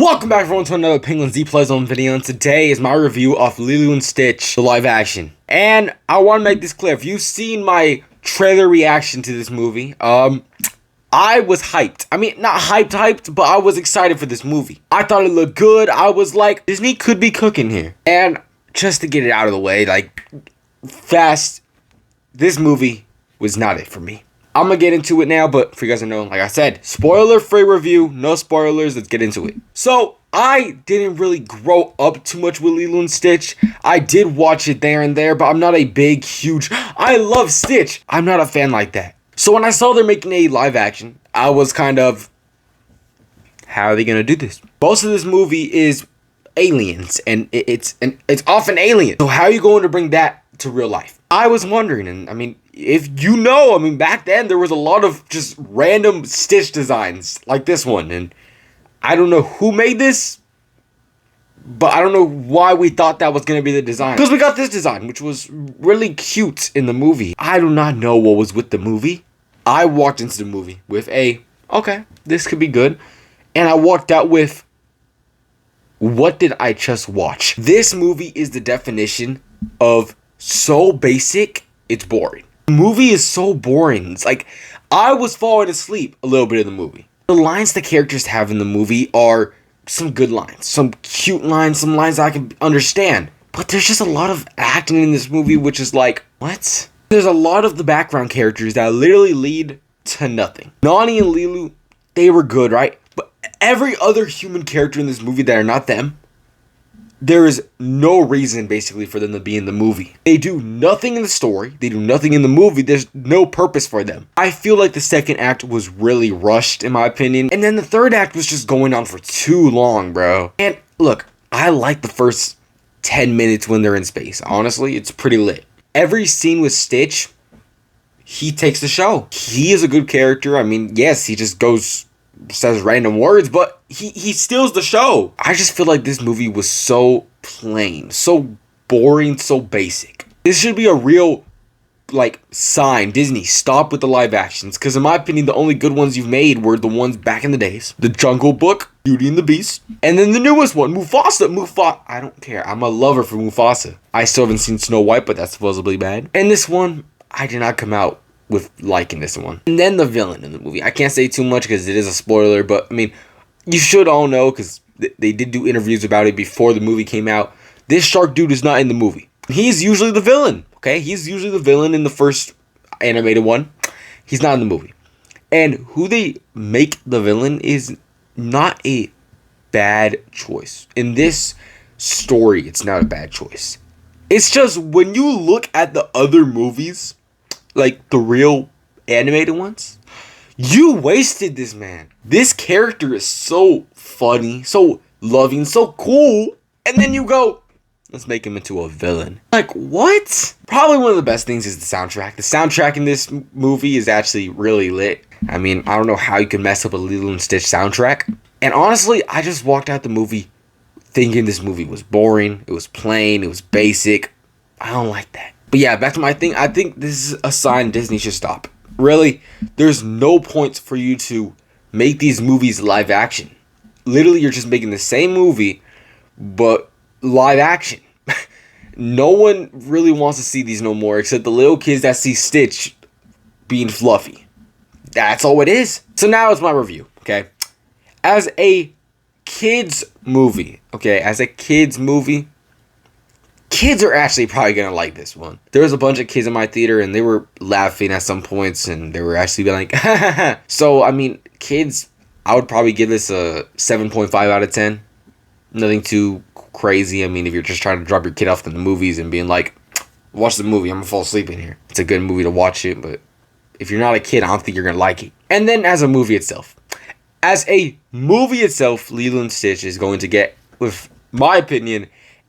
Welcome back everyone to another Penguin Z Play Zone video, and today is my review of Lilo and Stitch, the live action. And I want to make this clear, if you've seen my trailer reaction to this movie, I was hyped. I mean, not hyped, but I was excited for this movie. I thought it looked good. I was like, Disney could be cooking here. And just to get it out of the way, fast, this movie was not it for me. I'm going to get into it now, but for you guys to know, like I said, spoiler-free review, no spoilers, let's get into it. So, I didn't really grow up too much with Lilo and Stitch. I did watch it there and there, but I'm not a big, huge, I love Stitch. I'm not a fan like that. So when I saw they're making a live action, I was kind of, how are they going to do this? Most of this movie is aliens, and it's often aliens. So how are you going to bring that to real life? I was wondering, and I mean, if you know, back then there was a lot of just random Stitch designs like this one, and I don't know who made this, but I don't know why we thought that was going to be the design. Because we got this design, which was really cute in the movie. I do not know what was with the movie. I walked into the movie with okay, this could be good, and I walked out with, what did I just watch? This movie is the definition of so basic, it's boring. The movie is so boring. It's like, I was falling asleep a little bit of the movie. The lines the characters have in the movie are some good lines, some cute lines, some lines I can understand. But there's just a lot of acting in this movie, which is like, what? There's a lot of the background characters that literally lead to nothing. Nani and Lilo, they were good, right? But every other human character in this movie that are not them, there is no reason, basically, for them to be in the movie. They do nothing in the story. They do nothing in the movie. There's no purpose for them. I feel like the second act was really rushed, in my opinion. And then the third act was just going on for too long, bro. And look, I like the first 10 minutes when they're in space. Honestly, it's pretty lit. Every scene with Stitch, he takes the show. He is a good character. I mean, yes, he just says random words, but he steals the show. I just feel like this movie was so plain, so boring, so basic. This should be a real, sign. Disney, stop with the live actions, because in my opinion, the only good ones you've made were the ones back in the days. The Jungle Book, Beauty and the Beast, and then the newest one, Mufasa. I don't care. I'm a lover for Mufasa. I still haven't seen Snow White, but that's supposedly bad. And this one, I did not come out with liking this one. And then the villain in the movie. I can't say too much because it is a spoiler, but I mean, you should all know because they did do interviews about it before the movie came out. This shark dude is not in the movie. He's usually the villain, okay? He's usually the villain in the first animated one. He's not in the movie. And who they make the villain is not a bad choice. In this story, it's not a bad choice. It's just when you look at the other movies, like the real animated ones, you wasted this man. This character is so funny, so loving, so cool, and then you go, let's make him into a villain. Like, what? Probably one of the best things is the soundtrack. The soundtrack in this movie is actually really lit. I mean, I don't know how you can mess up a Lilo and Stitch soundtrack. And honestly, I just walked out the movie thinking this movie was boring, it was plain, it was basic. I don't like that. But yeah, back to my thing. I think this is a sign Disney should stop. Really, there's no point for you to make these movies live action. Literally, you're just making the same movie, but live action. No one really wants to see these no more, except the little kids that see Stitch being fluffy. That's all it is. So now it's my review, okay? As a kids movie, kids are actually probably going to like this one. There was a bunch of kids in my theater, and they were laughing at some points, and they were actually being like, So, I mean, kids, I would probably give this a 7.5 out of 10. Nothing too crazy. I mean, if you're just trying to drop your kid off to the movies and being like, watch the movie, I'm going to fall asleep in here. It's a good movie to watch it, but if you're not a kid, I don't think you're going to like it. And then as a movie itself. Lilo and Stitch is going to get, with my opinion,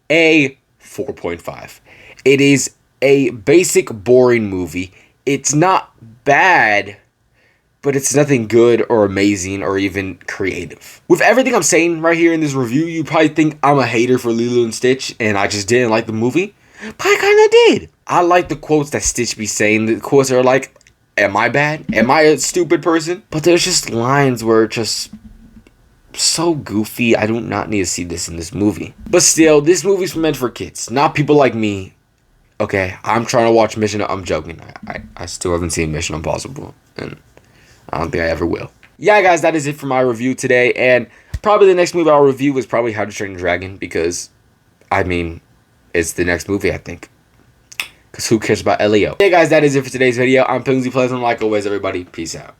a 4.5. It is a basic, boring movie. It's not bad, but it's nothing good or amazing or even creative. With everything I'm saying right here in this review, you probably think I'm a hater for Lilo and Stitch and I just didn't like the movie, but I kind of did. I like the quotes that Stitch be saying. The quotes are like, am I bad? Am I a stupid person? But there's just lines where just so goofy. I do not need to see this in this movie. But still, this movie's meant for kids, not people like me. Okay, I'm trying to watch Mission. I'm joking. I still haven't seen Mission Impossible, and I don't think I ever will. Yeah, guys, that is it for my review today. And probably the next movie I'll review is probably How to Train Your Dragon, because, I mean, it's the next movie, I think. Because who cares about Leo? Hey, guys, that is it for today's video. I'm Pingsley Pleasant. Like always, everybody, peace out.